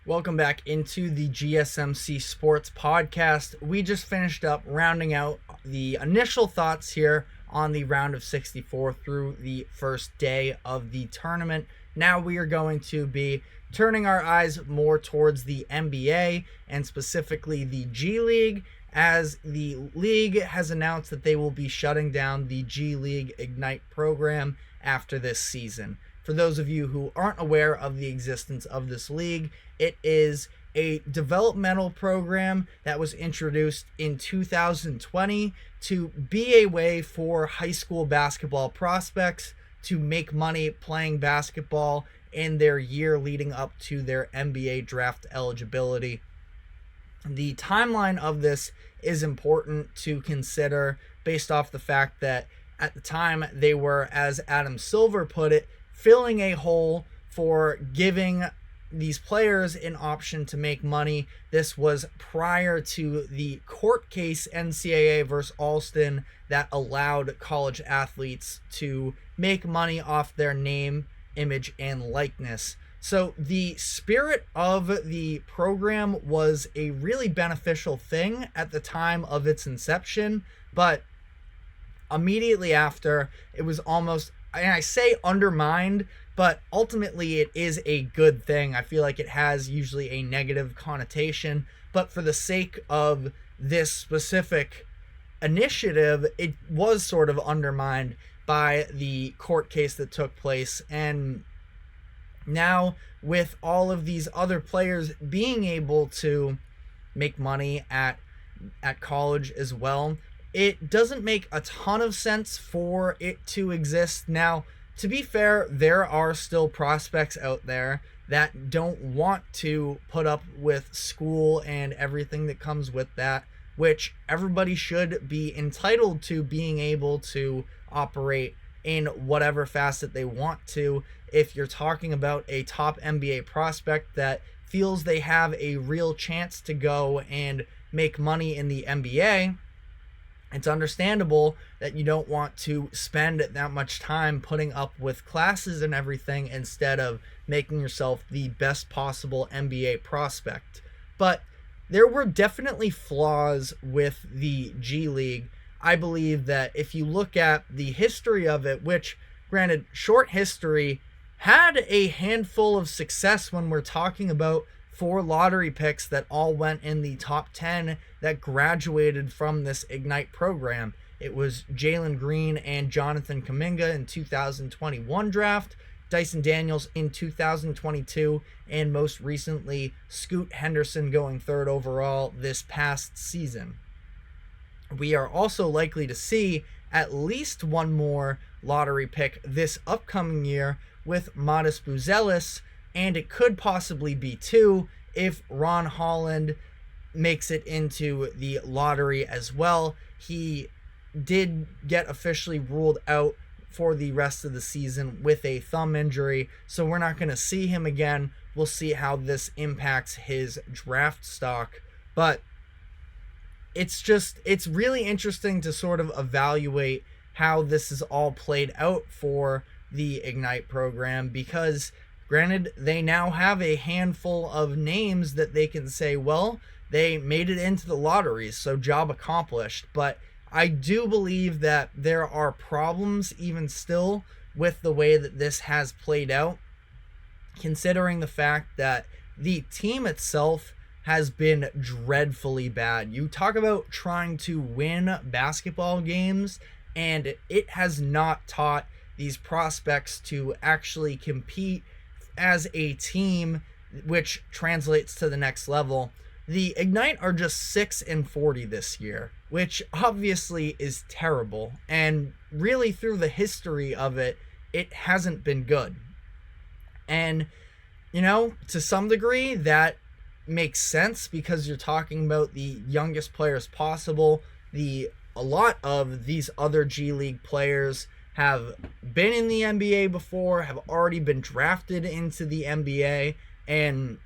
Welcome back into the GSMC Sports Podcast. We just finished up rounding out the initial thoughts here on the round of 64 through the first day of the tournament. Now we are going to be turning our eyes more towards the NBA and specifically the G League, as the league has announced that they will be shutting down the G League Ignite program after this season. For those of you who aren't aware of the existence of this league, it is a developmental program that was introduced in 2020 to be a way for high school basketball prospects to make money playing basketball in their year leading up to their NBA draft eligibility. The timeline of this is important to consider based off the fact that at the time they were, as Adam Silver put it, filling a hole for giving these players an option to make money. This was prior to the court case NCAA versus Alston that allowed college athletes to make money off their name, image, and likeness. So the spirit of the program was a really beneficial thing at the time of its inception, but immediately after, it was almost, and I say undermined, but ultimately it is a good thing. I feel like it has usually a negative connotation, but for the sake of this specific initiative, it was sort of undermined by the court case that took place. And now with all of these other players being able to make money at college as well, it doesn't make a ton of sense for it to exist. Now, to be fair, there are still prospects out there that don't want to put up with school and everything that comes with that, which everybody should be entitled to being able to operate in whatever facet they want to. If you're talking about a top NBA prospect that feels they have a real chance to go and make money in the NBA, it's understandable that you don't want to spend that much time putting up with classes and everything instead of making yourself the best possible NBA prospect. But there were definitely flaws with the G League. I believe that if you look at the history of it, which, granted, short history, had a handful of success when we're talking about 4 lottery picks that all went in the top 10 that graduated from this Ignite program. It was Jalen Green and Jonathan Kuminga in 2021 draft, Dyson Daniels in 2022, and most recently Scoot Henderson going 3rd overall this past season. We are also likely to see at least one more lottery pick this upcoming year with Modest Buzelis, and it could possibly be 2 if Ron Holland makes it into the lottery as well. He did get officially ruled out for the rest of the season with a thumb injury, so we're not going to see him again. We'll see how this impacts his draft stock, but it's really interesting to sort of evaluate how this is all played out for the Ignite program, because granted, they now have a handful of names that they can say, well, they made it into the lotteries, so job accomplished. But I do believe that there are problems even still with the way that this has played out, considering the fact that the team itself has been dreadfully bad. You talk about trying to win basketball games, and it has not taught these prospects to actually compete as a team, which translates to the next level. The Ignite are just 6-40 this year, which obviously is terrible, and really through the history of it, it hasn't been good. And, to some degree, that makes sense because you're talking about the youngest players possible. A lot of these other G League players have been in the NBA before, have already been drafted into the NBA, and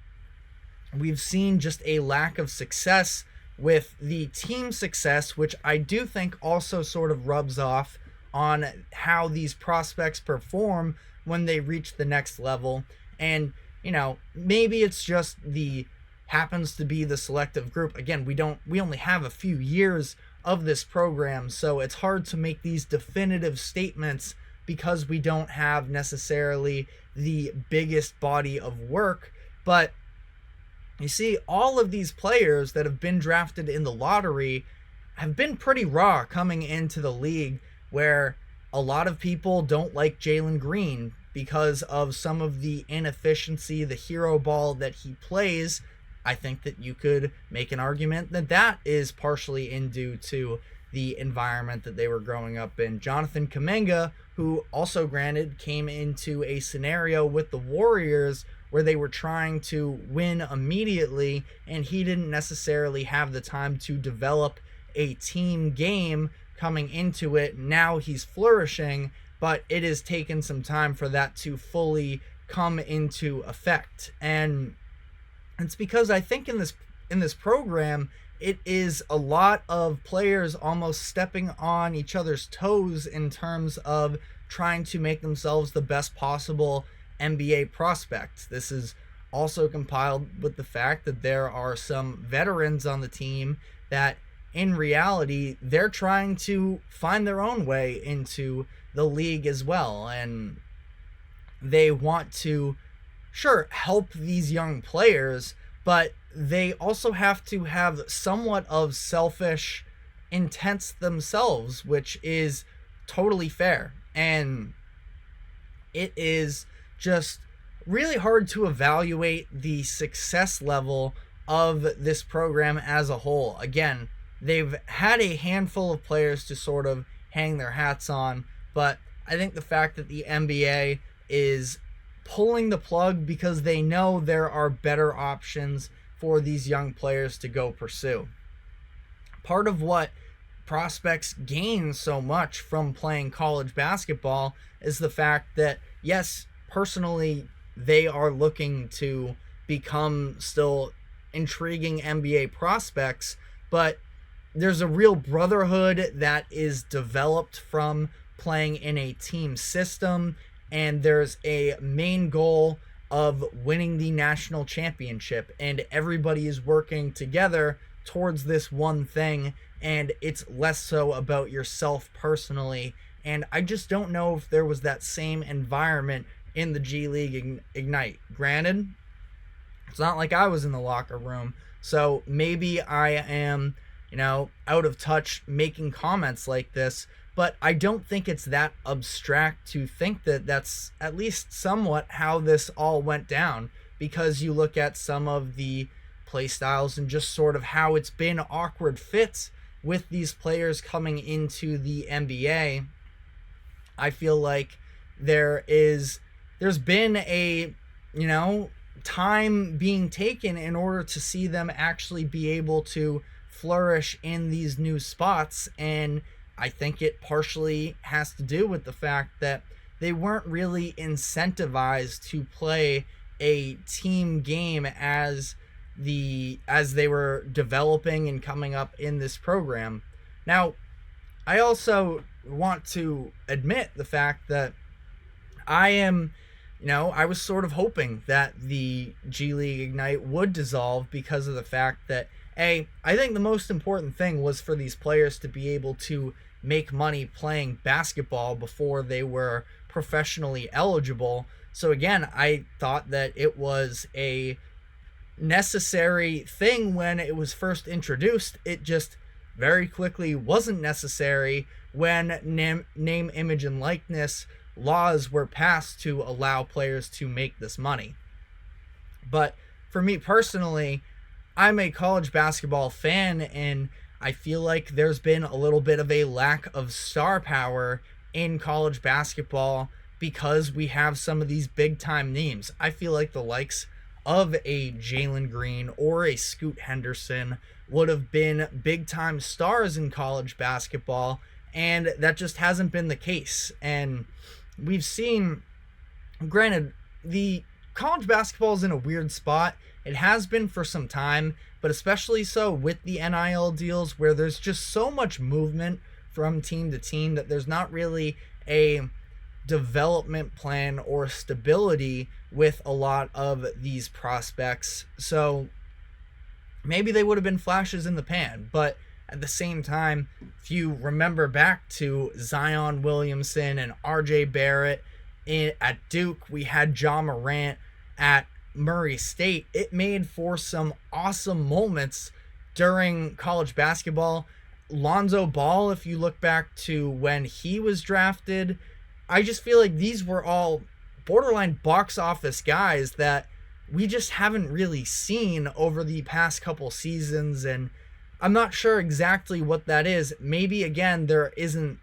we've seen just a lack of success with the team success, which I do think also sort of rubs off on how these prospects perform when they reach the next level. And maybe it's just happens to be the selective group. Again, we only have a few years of this program, so it's hard to make these definitive statements because we don't have necessarily the biggest body of work. But you see, all of these players that have been drafted in the lottery have been pretty raw coming into the league, where a lot of people don't like Jalen Green because of some of the inefficiency, the hero ball that he plays. I think that you could make an argument that that is partially due to the environment that they were growing up in. Jonathan Kuminga, who also granted came into a scenario with the Warriors where they were trying to win immediately, and he didn't necessarily have the time to develop a team game coming into it. Now he's flourishing, but it has taken some time for that to fully come into effect. And it's because I think in this program, it is a lot of players almost stepping on each other's toes in terms of trying to make themselves the best possible NBA prospects. This is also compiled with the fact that there are some veterans on the team that in reality, they're trying to find their own way into the league as well. And they want to, sure, help these young players, but they also have to have somewhat of selfish intents themselves, which is totally fair. And it is just really hard to evaluate the success level of this program as a whole. Again, they've had a handful of players to sort of hang their hats on, but I think the fact that the NBA is pulling the plug because they know there are better options for these young players to go pursue. Part of what prospects gain so much from playing college basketball is the fact that, yes, personally, they are looking to become still intriguing NBA prospects, but there's a real brotherhood that is developed from playing in a team system, and there's a main goal of winning the national championship, and everybody is working together towards this one thing, and it's less so about yourself personally. And I just don't know if there was that same environment in the G League Ignite. Granted, it's not like I was in the locker room, so maybe I am, out of touch making comments like this, but I don't think it's that abstract to think that that's at least somewhat how this all went down, because you look at some of the play styles and just sort of how it's been awkward fits with these players coming into the NBA. I feel like there's been a, time being taken in order to see them actually be able to flourish in these new spots, and I think it partially has to do with the fact that they weren't really incentivized to play a team game as they were developing and coming up in this program. Now, I also want to admit the fact that I was sort of hoping that the G League Ignite would dissolve because of the fact that, I think the most important thing was for these players to be able to make money playing basketball before they were professionally eligible. So again, I thought that it was a necessary thing when it was first introduced. It just very quickly wasn't necessary when name, image, and likeness laws were passed to allow players to make this money. But for me personally, I'm a college basketball fan, and I feel like there's been a little bit of a lack of star power in college basketball because we have some of these big time names. I feel like the likes of a Jalen Green or a Scoot Henderson would have been big time stars in college basketball, and that just hasn't been the case. And we've seen, granted, the college basketball is in a weird spot. It has been for some time, but especially so with the NIL deals, where there's just so much movement from team to team that there's not really a development plan or stability with a lot of these prospects. So maybe they would have been flashes in the pan, but at the same time, if you remember back to Zion Williamson and RJ Barrett at Duke, we had Ja Morant at Murray State. It made for some awesome moments during college basketball. Lonzo Ball, if you look back to when he was drafted, I just feel like these were all borderline box office guys that we just haven't really seen over the past couple seasons, and I'm not sure exactly what that is. Maybe, again, there isn't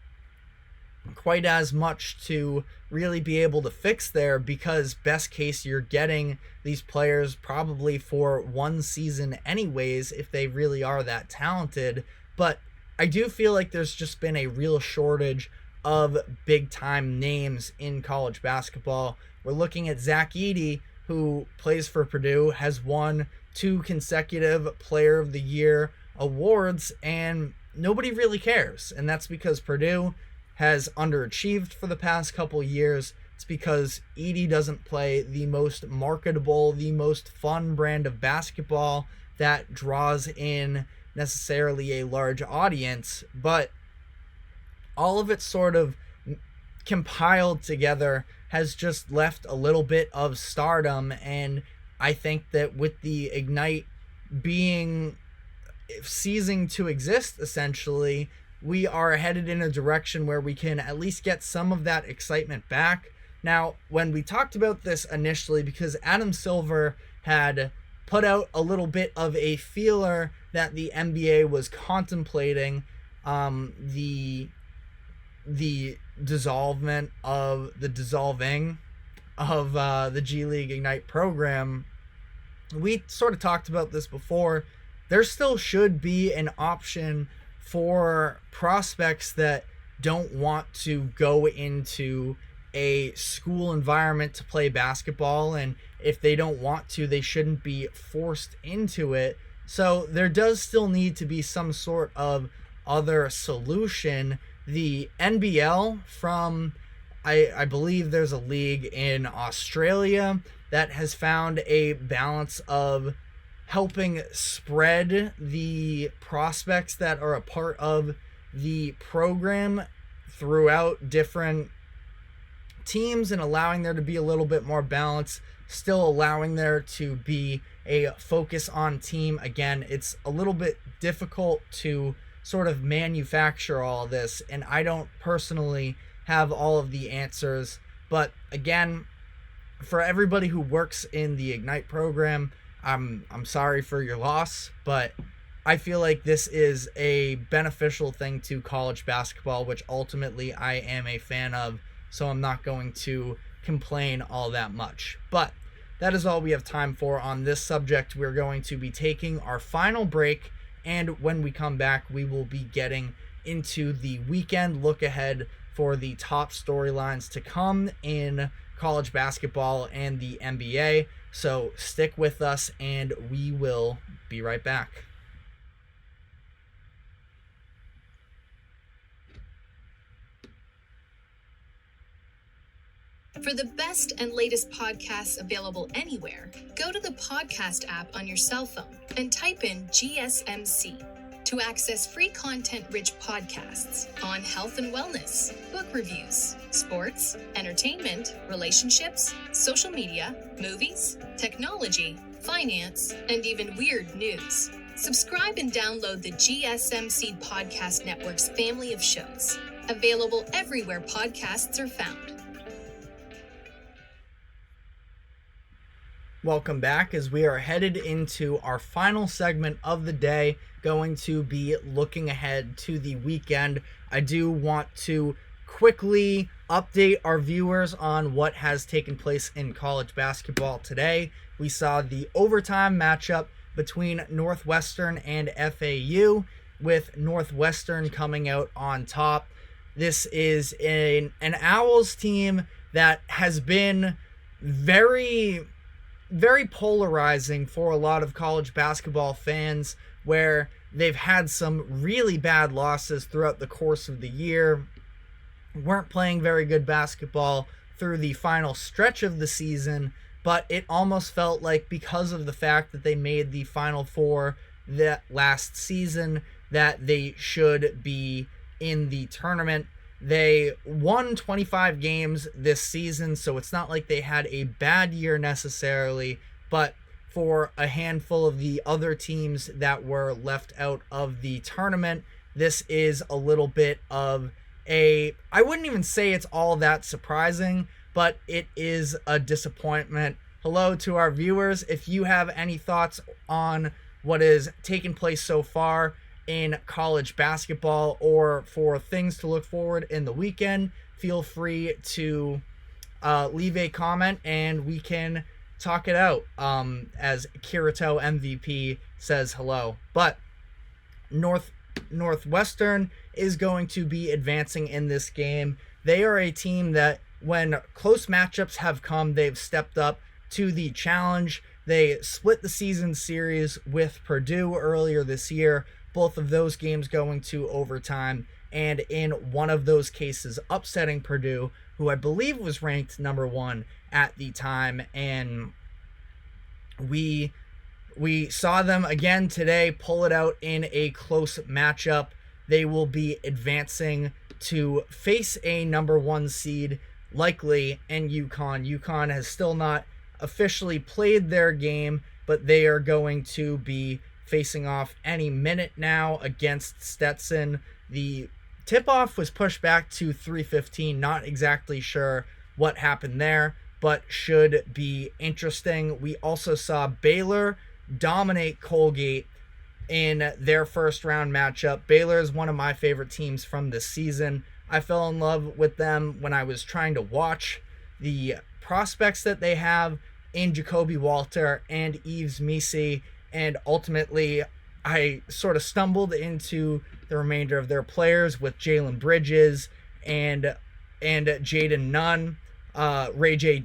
quite as much to really be able to fix there, because best case you're getting these players probably for one season anyways if they really are that talented. But I do feel like there's just been a real shortage of big time names in college basketball. We're looking at Zach Edey, who plays for Purdue, has won 2 consecutive Player of the Year awards, and nobody really cares. And that's because Purdue has underachieved for the past couple years. It's because Edey doesn't play the most marketable, the most fun brand of basketball that draws in necessarily a large audience. But all of it sort of compiled together has just left a little bit of stardom. And I think that with the Ignite ceasing to exist, essentially, we are headed in a direction where we can at least get some of that excitement back. Now, when we talked about this initially, because Adam Silver had put out a little bit of a feeler that the NBA was contemplating the dissolving of the G League Ignite program. We sort of talked about this before. There still should be an option for prospects that don't want to go into a school environment to play basketball, and if they don't want to, they shouldn't be forced into it. So there does still need to be some sort of other solution. The NBL, I believe there's a league in Australia that has found a balance of helping spread the prospects that are a part of the program throughout different teams and allowing there to be a little bit more balance, still allowing there to be a focus on team. Again, it's a little bit difficult to sort of manufacture all this, and I don't personally have all of the answers. But again, for everybody who works in the Ignite program, I'm sorry for your loss, but I feel like this is a beneficial thing to college basketball, which ultimately I am a fan of, so I'm not going to complain all that much. But that is all we have time for on this subject. We're going to be taking our final break, and when we come back, we will be getting into the weekend look ahead for the top storylines to come in college basketball and the NBA. So stick with us, and we will be right back. For the best and latest podcasts available anywhere, go to the podcast app on your cell phone and type in GSMC to access free content-rich podcasts on health and wellness, book reviews, sports, entertainment, relationships, social media, movies, technology, finance, and even weird news. Subscribe and download the GSMC Podcast Network's family of shows, available everywhere podcasts are found. Welcome back, as we are headed into our final segment of the day, going to be looking ahead to the weekend. I do want to quickly update our viewers on what has taken place in college basketball today. We saw the overtime matchup between Northwestern and FAU, with Northwestern coming out on top. This is an Owls team that has been very polarizing for a lot of college basketball fans, where they've had some really bad losses throughout the course of the year. weren't playing very good basketball through the final stretch of the season, but it almost felt like because of the fact that they made the Final Four that last season that they should be in the tournament. They won 25 games this season, so it's not like they had a bad year necessarily, but for a handful of the other teams that were left out of the tournament, this is a little bit of I wouldn't even say it's all that surprising, but it is a disappointment. Hello to our viewers. If you have any thoughts on what is taking place so far in college basketball or for things to look forward in the weekend, feel free to leave a comment and we can talk it out, as Kirito MVP says hello. But Northwestern is going to be advancing in this game. They are a team that when close matchups have come, they've stepped up to the challenge. They split the season series with Purdue earlier this year, both of those games going to overtime, and in one of those cases upsetting Purdue, who I believe was ranked number 1 at the time. And we saw them again today pull it out in a close matchup. They will be advancing to face a number 1 seed, likely, in UConn. UConn has still not officially played their game, but they are going to be facing off any minute now against Stetson. The tip-off was pushed back to 3:15. Not exactly sure what happened there, but should be interesting. We also saw Baylor dominate Colgate in their first round matchup. Baylor is one of my favorite teams from this season. I fell in love with them when I was trying to watch the prospects that they have in Jacoby Walter and Yves Misi, and ultimately I sort of stumbled into the remainder of their players with Jalen Bridges and Jaden Nunn, Ray J.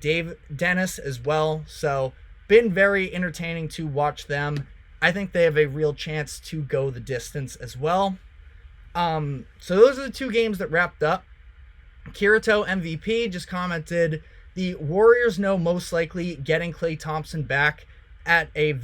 Dennis as well. So been very entertaining to watch them. I think they have a real chance to go the distance as well. So those are the 2 games that wrapped up. Kirito MVP just commented, the Warriors know most likely getting Klay Thompson back at a